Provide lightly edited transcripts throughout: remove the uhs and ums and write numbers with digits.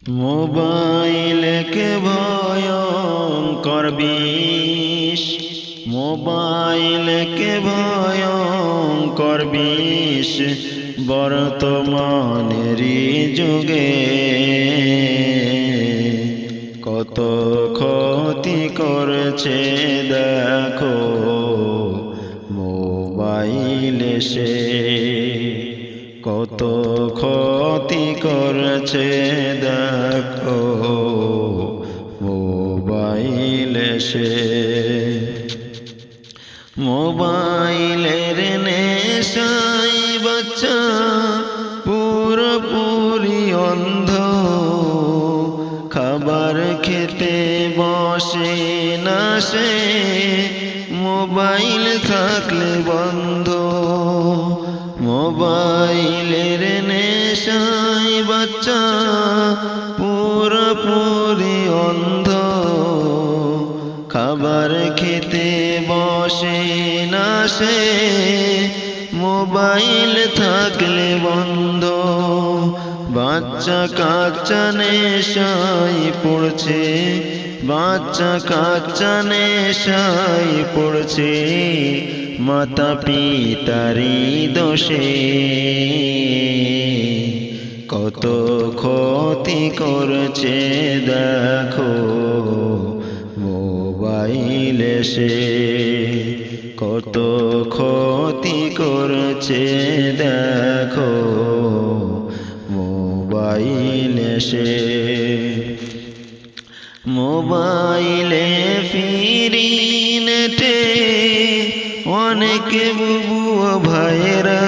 Mobile কে ভয়ঙ্কর বিষ, mobile কে ভয়ঙ্কর বিষ বর্তমানেরই যুগে কত ক্ষতি করছে দেখো মোবাইল সে, কত ক্ষতি করছে দেখো মোবাইল সে। মোবাইলের নেশায় বাচ্চা পুরোপুরি অন্ধ, খাবার খেতে বসে না সে মোবাইল থাকলে বন্ধ। মোবাইলের নেশায় বাচ্চা পুরোপুরি অন্ধ, খাবার খেতে বসে না সে মোবাইল থাকলে বন্ধ। বাচ্চা কাচ্চা নেশায় পড়ছে, বাচ্চা কাচ্চা নেশায় পড়ছে মাতা পিতারি দোষে কত ক্ষতি করছে দেখো মোবাইল সে, কত ক্ষতি করছে দেখো মোবাইল সে। মোবাইলে ফিরি নেটে অনেক বুবুয়া ভাইরা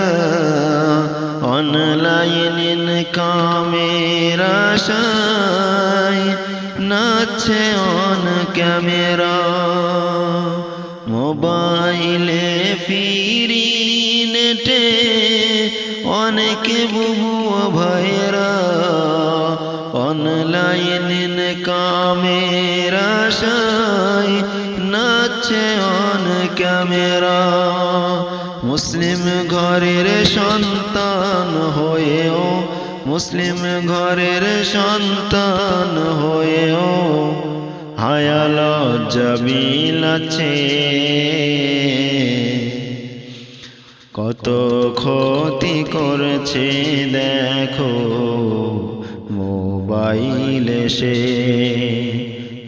অনলাইন ইনকামের আশায় নাচছে অন ক্যামেরা। মোবাইলে ফিরি নেটে অনেক বুবুয়া ভাইরা অনলাইন ইনকামের আশায় নাচছে অন ক্যামেরা। মুসলিম ঘরের সন্তান হয়েও, মুসলিম ঘরের সন্তান হয়েও হায়া লজ্জা বিলাচ্ছে কত ক্ষতি করছে দেখো মোবাইল সে,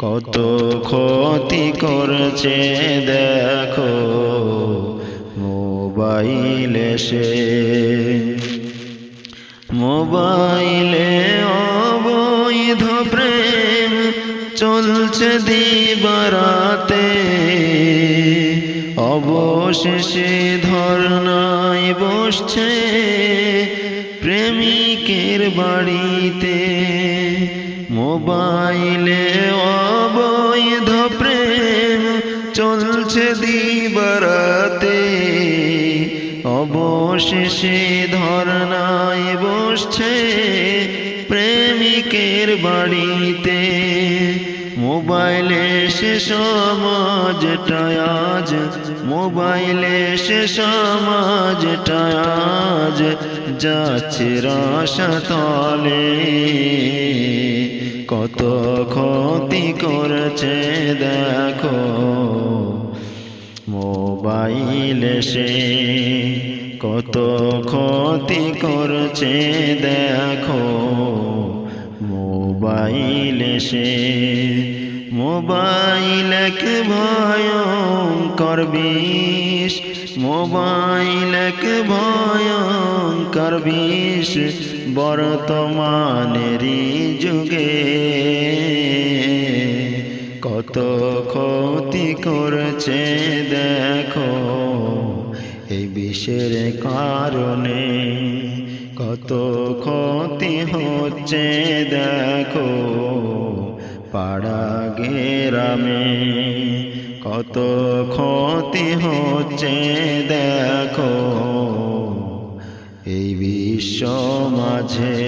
কত ক্ষতি করছে দেখো মোবাইল সে। মোবাইলে অবৈধ প্রেম চলছে দিবারাতে, অবশেষে ধর্নায় বসছে প্রেমিকের বাড়িতে। মোবাইলে অবৈধ প্রেম চলছে দিবারাতে, অবশেষে ধর্নায় বসছে প্রেমিকের বাড়িতে। মোবাইলে সে সমাজটায় আজ, মোবাইলে সে সমাজটায় আজ যাচ্ছে রসাতলে কত ক্ষতি করছে দেখো মোবাইল সে, কত ক্ষতি করছে দেখো মোবাইল সে। মোবাইল এক ভয়ঙ্কর বিষ, মোবাইল এক ভয়ঙ্কর বিষ বর্তমানেরই যুগে কত ক্ষতি করছে দেখো এই বিষের কারণে, কত ক্ষতি হচ্ছে দেখো পাড়া গ্রামে, কত ক্ষতি হচ্ছে দেখো এই বিশ্ব মাঝে।